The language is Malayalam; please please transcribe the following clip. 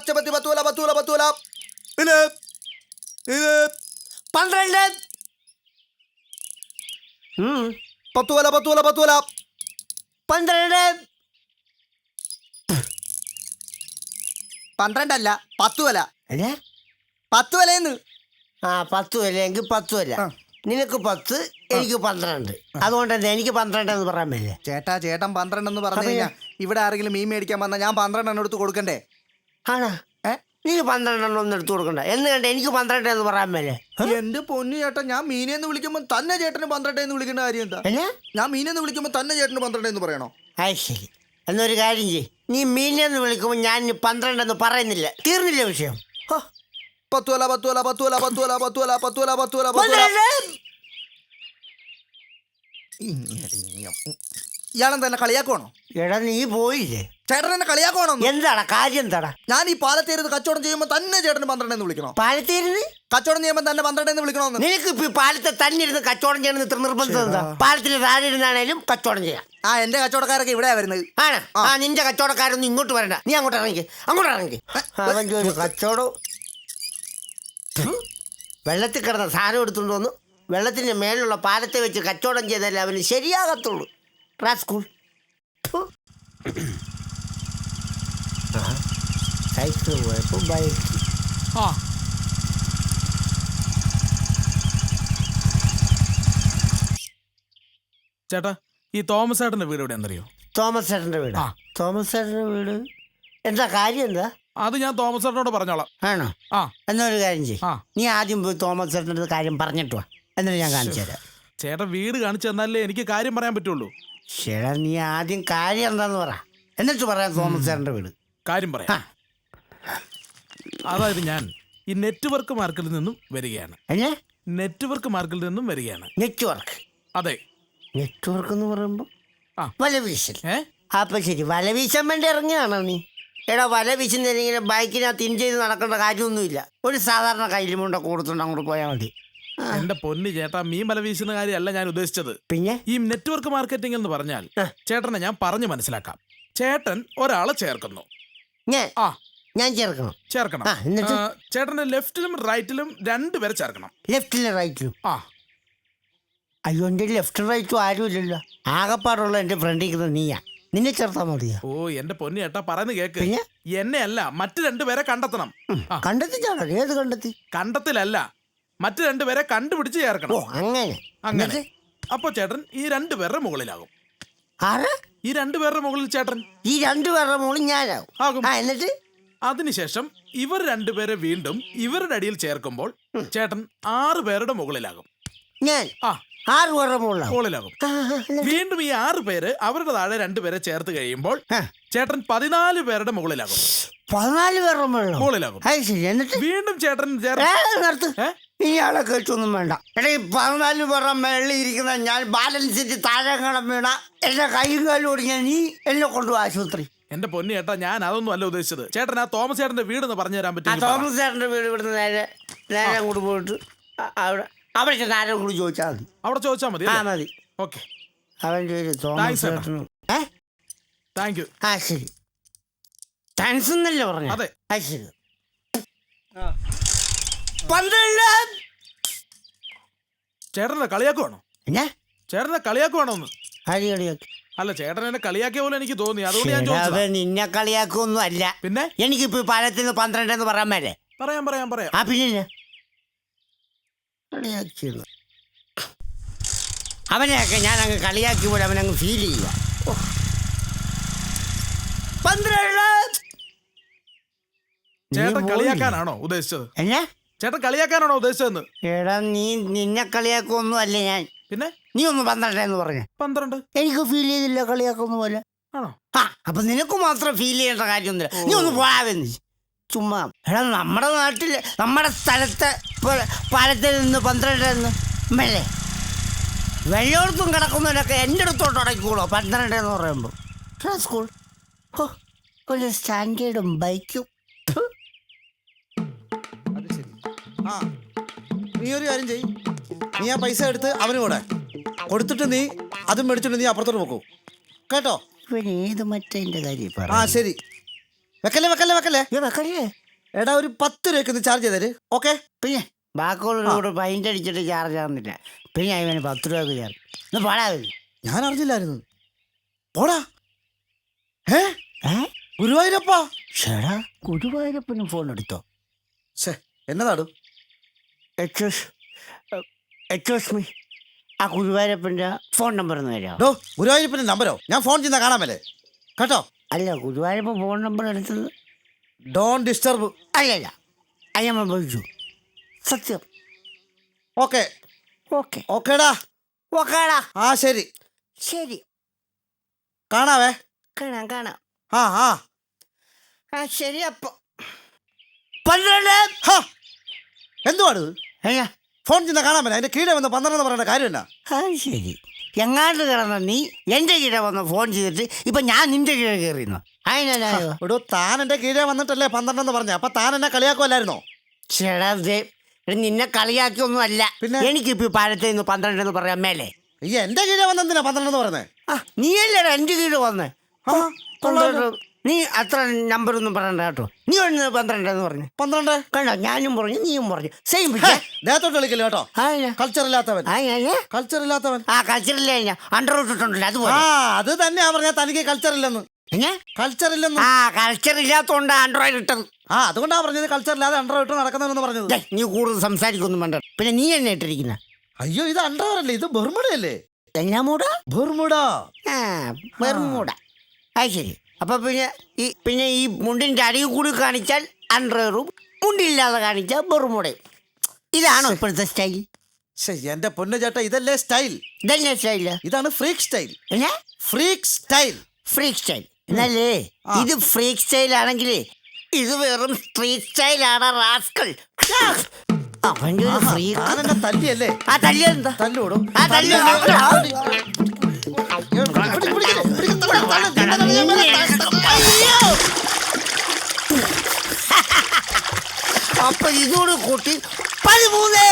പച്ചപത്തി പത്തൂല പത്തൂല പത്തൂല 12 പത്തൂല പത്തൂല പത്തൂല 12 12 അല്ല 10 വില. അല്ലേ 10 വിലയെന്ന്. 10 വിലയെങ്കിൽ 10 വില. നിനക്ക് 10, എനിക്ക് 12. അതുകൊണ്ട് തന്നെ എനിക്ക് 12 എന്ന് പറയാൻ പറ്റില്ലേ? ചേട്ടൻ 12 എന്ന് പറഞ്ഞു കഴിഞ്ഞാൽ ഇവിടെ ആരെങ്കിലും മീൻ മേടിക്കാൻ വന്നാൽ ഞാൻ 12 എണ്ണം എടുത്ത് കൊടുക്കണ്ടേ? ആണോ? നീ 12 എണ്ണം ഒന്നും എടുത്തു കൊടുക്കണ്ട. എന്ന് കണ്ട എനിക്ക് 12 എന്ന് പറയാൻ പറ്റില്ലേ? എന്റെ പൊന്നു ചേട്ടൻ, ഞാൻ മീനെന്ന് വിളിക്കുമ്പോൾ തന്നെ ചേട്ടന് 12 എന്ന് വിളിക്കേണ്ട കാര്യം എന്താ? ഞാൻ മീനെന്ന് വിളിക്കുമ്പോൾ തന്നെ ചേട്ടന് 12 എന്ന് പറയണോ? ശരി, എന്നൊരു കാര്യം ചെയ്യ്. നീ മീനെന്ന് വിളിക്കുമ്പോൾ ഞാൻ 12 എന്ന് പറയുന്നില്ല. തീർന്നില്ല വിഷയം. പത്തൂല പത്തൂല പത്തൂല പത്തൂല പത്തൂല പത്തൂല പത്തൂല. ഇയാളെന്താ എന്നെ കളിയാക്കുവാണോ? എടാ നീ പോയില്ലേ? ചേട്ടൻ എന്നെ കളിയാക്കുവാണോ? എന്താടാ കാര്യം? എന്താടാ? ഞാൻ ഈ പാലത്തേരുന്ന് കച്ചവടം ചെയ്യുമ്പോൾ തന്നെ ചേട്ടന് 12 എന്ന് വിളിക്കണോ? പാലത്തേരുന്ന് കച്ചവടം ചെയ്യുമ്പോൾ തന്നെ 12 എന്ന് വിളിക്കണോന്ന്? നിനക്ക് ഇപ്പൊ പാലത്തെ തന്നെ ഇരുന്ന് കച്ചവടം ചെയ്യണമെന്ന് ഇത്ര നിർബന്ധം എന്താ? പാലത്തിന് താഴെ ഇരുന്നാണേലും കച്ചവടം ചെയ്യാം. എന്റെ കച്ചവടക്കാരൊക്കെ ഇവിടെയാ വരുന്നത്. ആണ്. നിന്റെ കച്ചവടക്കാരൊന്നും ഇങ്ങോട്ട് വരണ്ട. നീ അങ്ങോട്ട് ഇറങ്ങി. അവൻ്റെ ഒരു കച്ചവടം. വെള്ളത്തിൽ കിടന്ന സാധനം എടുത്തുകൊണ്ട് വന്നു വെള്ളത്തിന്റെ മേലുള്ള പാലത്തെ വെച്ച് കച്ചവടം ചെയ്താലേ അവന് ശരിയാകത്തുള്ളൂ. സ്കൂൾ സൈക്കിൾ പോയപ്പോ ബൈക്ക്. ചേട്ടാ, ഈ തോമസ് ചേട്ടന്റെ വീട് എവിടെയാണെന്നറിയോ? തോമസ് ചേട്ടന്റെ വീട്? തോമസ് ചേട്ടന്റെ വീട് എന്താ കാര്യം? എന്താ അത് ഞാൻ തോമസ് ചേട്ടനോട് പറഞ്ഞോളാം. ആണോ? എന്നൊരു കാര്യം ചെയ്യ്. നീ ആദ്യം പോയി തോമസ് ചേട്ടൻ്റെ കാര്യം പറഞ്ഞിട്ട് വാ, എന്നിട്ട് ഞാൻ കാണിച്ചു തരാം. ചേട്ടൻ വീട് കാണിച്ചു തന്നാലേ എനിക്ക് കാര്യം പറയാൻ പറ്റുള്ളൂ. ചേട്ടാ, നീ ആദ്യം കാര്യം എന്താന്ന് പറ, എന്നിട്ട് പറയാം തോമസ് ചേട്ടൻ്റെ വീട്. കാര്യം പറയാം. അതായത് ഞാൻ ഈ നെറ്റ്വർക്ക് മാർക്കറ്റിൽ നിന്നും വരികയാണ്. നെറ്റ്വർക്ക് മാർക്കറ്റിൽ നിന്നും വരികയാണ്. നെറ്റ്വർക്ക്? അതെ. നെറ്റ്വർക്ക് എന്ന് പറയുമ്പോ വലവീശൽ. അപ്പൊ ശരി, വലവീശാൻ വേണ്ടി ഇറങ്ങിയാണോ നീ? എടാ, വല വീശുന്നതിനെങ്കിലും ബൈക്കിനകത്ത് ഇൻ ചെയ്ത് നടക്കേണ്ട കാര്യമൊന്നുമില്ല. ഒരു സാധാരണ കയ്യിലുമുണ്ട കൊടുത്തുണ്ട് അങ്ങോട്ട് പോയാൽ മതി. എന്റെ പൊന്ന് ചേട്ടാ, മീൻ വല വീശുന്ന കാര്യമല്ല ഞാൻ ഉദ്ദേശിച്ചത്. പിന്നെ ഈ നെറ്റ്വർക്ക് മാർക്കറ്റിംഗ് എന്ന് പറഞ്ഞാൽ ചേട്ടനെ ഞാൻ പറഞ്ഞു മനസ്സിലാക്കാം. ചേട്ടൻ ഒരാളെ ചേർക്കുന്നു. ഞാൻ ചേർക്കണം? ചേട്ടന്റെ ലെഫ്റ്റിലും റൈറ്റിലും 2 പേരെ ചേർക്കണം. ലെഫ്റ്റിലും റൈറ്റിലും? അയ്യോ, എന്റെ ലെഫ്റ്റും റൈറ്റും ആരും ഇല്ലല്ലോ. ആകപ്പാടുള്ള എന്റെ ഫ്രണ്ടിൽ നീയാ. നിന്നെ ചേർത്താ മതിയോ? എന്റെ പൊന്നു ചേട്ടാ, പറയുന്നത് കേക്ക്. എന്നെ അല്ല, മറ്റു 2 പേരെ കണ്ടെത്തണം. കണ്ടെത്തിച്ചാണോ? ഏത് കണ്ടെത്തി? കണ്ടെത്തിലല്ല, മറ്റു 2 പേരെ കണ്ടുപിടിച്ച് ചേർക്കണം. അങ്ങനെ. അപ്പൊ ചേട്ടൻ ഈ 2 പേരുടെ മുകളിലാകും. ഈ 2 പേരുടെ മുകളിൽ ചേട്ടൻ. ഈ 2 പേരുടെ മുകളിൽ ഞാനാകും. എന്നിട്ട് അതിനുശേഷം ഇവർ 2 പേരെ വീണ്ടും ഇവരുടെ അടിയിൽ ചേർക്കുമ്പോൾ ചേട്ടൻ 6 പേരുടെ മുകളിലാകും. ഞാൻ 6 പേരുടെ മുകളിലാകും. വീണ്ടും ഈ 6 പേര് അവരുടെ താഴെ 2 പേരെ ചേർത്ത് കഴിയുമ്പോൾ ചേട്ടൻ 14 പേരുടെ മുകളിലാകും. 14 പേരുടെ മുകളിലാകും. എന്നിട്ട് വീണ്ടും ചേട്ടൻ ഇയാളെ കേട്ടൊന്നും വേണ്ട. എടാ, ഈ 14 പേരുടെ മേളിൽ ഇരിക്കുന്ന ഞാൻ ബാലൻസിന്റെ താഴെ കടം വീണ എന്റെ കൈയും കാലും ഓടിക്കാൻ നീ എന്നെ കൊണ്ടുപോകും ആശുപത്രി. എന്റെ പൊന്നു ചേട്ടാ, ഞാൻ അതൊന്നും അല്ല ഉദ്ദേശിച്ചത്. ചേട്ടൻ ആ തോമസ് ചേട്ടന്റെ വീട് എന്ന് പറഞ്ഞു തരാൻ പറ്റും? തോമസ് ചേട്ടന്റെ വീട് ഇവിടുന്ന് നേരെ അങ്ങോട്ട് പോയിട്ട് അവിടെ ആരും കൂടി ചോദിച്ചാൽ മതി. അവിടെ ചോദിച്ചാൽ മതി? മതി. ഓക്കെ. അവൻ തോമസ് ചേട്ടൻ. Thank you. ശരി. താങ്ക്സ് എന്നല്ലേ പറഞ്ഞു? അതെ. ശരി. ചേട്ടനെ കളിയാക്കുവാണോ? ചേട്ടനെ കളിയാക്കുവാണോന്ന്? അല്ല, ചേട്ടൻ എന്നെ കളിയാക്കിയ പോലെ എനിക്ക് തോന്നി, അതുകൊണ്ട് ഞാൻ ചോദിച്ചത്. നിന്നെ കളിയാക്കൊന്നും അല്ല. പിന്നെ എനിക്കിപ്പോ പാലത്തിൽ 12 എന്ന് പറയാൻ മേലെ? പറയാം. പിന്നെ അവനെയൊക്കെ ഞാൻ അങ്ങ് കളിയാക്കി പോലെ അവനങ്ങ് ഫീൽ ചെയ്യുക. 12. ചേട്ടൻ കളിയാക്കാനാണോ ഉദ്ദേശിച്ചത്? ചേട്ടൻ കളിയാക്കാനാണോ ഉദ്ദേശിച്ചതെന്ന്? എടാ, നിന്നെ കളിയാക്കൊന്നും അല്ല ഞാൻ. പിന്നെ നീ ഒന്ന് 12 എന്ന് പറഞ്ഞ? 12 എനിക്ക് ഫീൽ ചെയ്തില്ല കളിയാക്കൊന്നും പോലെ. ആണോ? അപ്പൊ നിനക്ക് മാത്രം ഫീൽ ചെയ്യേണ്ട കാര്യമൊന്നുമില്ല. നീ ഒന്ന് പോയാവെന്ന് ചുമ്മാ. എടാ, നമ്മുടെ നാട്ടില് നമ്മുടെ സ്ഥലത്ത് പാലത്തിൽ നിന്ന് 12 എന്ന് മേലെ വെള്ളോടത്തും കിടക്കുന്നവരൊക്കെ എൻ്റെ അടുത്തോട്ട് അടയ്ക്കൂടോ 12 എന്ന് പറയുമ്പോൾ? സ്കൂൾ ഒരു സ്റ്റാൻഡേർഡും ബൈക്കും. നീ ഒരു കാര്യം ചെയ്യ്, നീ ആ പൈസ എടുത്ത് അവന് കൊടുത്തിട്ട് നീ അതും മേടിച്ചിട്ട് നീ അപ്പുറത്തോട്ട് പോക്കൂ കേട്ടോ. ഇവൻ ഏത് മറ്റേ കാര്യം? ശരി. വെക്കല്ലേ വെക്കല്ലേ വെക്കല്ലേ വെക്കല്ലേ എടാ ഒരു 10 രൂപയ്ക്ക് ഒന്ന് ചാർജ് ചെയ്തേര്. ഓക്കെ പിന്നെ ബാക്കിയുള്ളവരോട് പൈൻ്റ് അടിച്ചിട്ട് ചാർജ് ആവുന്നില്ല. പിന്നെ അവന് 10 രൂപ ചാർജ് ഒന്ന് പാടാ. ഞാൻ അറിഞ്ഞില്ലായിരുന്നു. പോടാ. ഗുരുവായൂരപ്പാ. ചേടാ ഗുരുവായൂരപ്പന് ഫോൺ എടുത്തോ? എന്നതാടു? എക്സ്ക്യൂസ് മീ, ആ ഗുരുവായൂരപ്പൻ്റെ ഫോൺ നമ്പർ ഒന്ന് തരാമോ? ഗുരുവായൂരപ്പൻ്റെ നമ്പരോ? ഞാൻ ഫോൺ ചെയ്യുന്ന കാണാമല്ലേ കേട്ടോ. അല്ല ഗുരുവായൂരപ്പൻ ഫോൺ നമ്പർ എടുത്തത്. Don't disturb. അല്ലല്ല അയ്യമ്മ വിളിച്ചു. സത്യം. ഓക്കെ ഓക്കെ ഓക്കേടാ. ഓക്കേടാ. ആ ശരി ശരി കാണാവേ. കാണാം കാണാം. ആ ആ ആ ശരി. അപ്പൊ 12. എന്തുവാണ് അയ്യാ ഫോൺ ചെയ്യുന്ന കാണാമല്ലേ? അതിന്റെ കീഴെ വന്ന് 12 എന്ന് പറയേണ്ട കാര്യമില്ല. ആ ശരി. എങ്ങാണ്ട് കിടന്ന നീ എൻ്റെ കീഴെ വന്ന് ഫോൺ ചെയ്തിട്ട് ഇപ്പൊ ഞാൻ നിന്റെ കീഴെ കയറിയുന്നു. അതിനല്ലോ എടോ താൻ എന്റെ കീഴെ വന്നിട്ടല്ലേ 12 എന്ന് പറഞ്ഞ. അപ്പൊ താൻ എന്നെ കളിയാക്കുമല്ലായിരുന്നോ? ചേടാ നിന്നെ കളിയാക്കിയൊന്നും അല്ല. പിന്നെ എനിക്കിപ്പോ പാലത്തിൽ നിന്ന് 12 എന്ന് പറയാൻ മേലെ. ഈ എന്റെ കീഴെ വന്നെന്തിനാ 12 എന്ന് പറഞ്ഞേ? ആ നീയല്ലേടാ എൻ്റെ കീഴെ വന്ന്. നീ അത്ര നമ്പർ ഒന്നും പറയണ്ട കേട്ടോ. നീ ഒന്ന് 12 എന്ന് പറഞ്ഞു. 12 കണ്ടോ, ഞാനും പറഞ്ഞു നീയും പറഞ്ഞു. സെയിം ദേഹത്തോട്ട് കളിക്കില്ല കേട്ടോ. കൾച്ചർ ഇല്ലാത്തവൻ. കൾച്ചർ ഇല്ലാത്തവൻ. ആ കൾച്ചറില്ല ഞാൻ അണ്ടർ ഇട്ടിട്ടുണ്ടല്ലോ. അത് ആ അത് തന്നെയാ പറഞ്ഞ തനിക്ക് കൾച്ചർ ഇല്ലെന്ന്. കൾച്ചർ ഇല്ലെന്ന്. ആ കൾച്ചർ ഇല്ലാത്തോണ്ട് ആൻഡ്രോയിഡ് ഇട്ടത്. ആ അതുകൊണ്ടാ പറഞ്ഞത് കൾച്ചർ ഇല്ലാതെ അണ്ടർ ഇട്ട് നടക്കുന്നവരെന്ന് പറഞ്ഞത്. നീ കൂടുതൽ സംസാരിക്കൊന്നും വേണ്ട. പിന്നെ നീ എന്നെ ഇട്ടിരിക്കുന്ന. അയ്യോ ഇത് അണ്ടർ അല്ലേ, ഇത് ബെർമുഡയല്ലേ. എന്നാ മൂട? ബെർമുഡ. ആ ബെർമുഡ. അത് ശരി. അപ്പൊ പിന്നെ ഈ മുണ്ടിന്റെ അടിയിൽ കൂടി കാണിച്ചാൽ അണ്ടറും മുണ്ടില്ലാതെ കാണിച്ചാൽ ബെർമുഡയും. ഇതാണോ ഇപ്പോഴത്തെ സ്റ്റൈൽ? എന്റെ പൊന്നു ചേട്ടാ ഇതല്ലേ സ്റ്റൈൽ? ഇതല്ലേ സ്റ്റൈൽ? ഇതാണ് freak style. Freak style. Freak style എന്നല്ലേ ഇത്? ഫ്രീക്ക് സ്റ്റൈൽ ആണെങ്കിൽ ഇത് വെറും സ്ട്രീറ്റ് സ്റ്റൈലാണ് റാസ്കൽ. അവന്റെ ഒരു ഫ്രീക്ക് തല്ലിയല്ലേ? ആ തല്ലിയെന്താ? തല്ലോടും. ആ തല്ലി. അപ്പൊ ഇതോട് കൂട്ടി 13.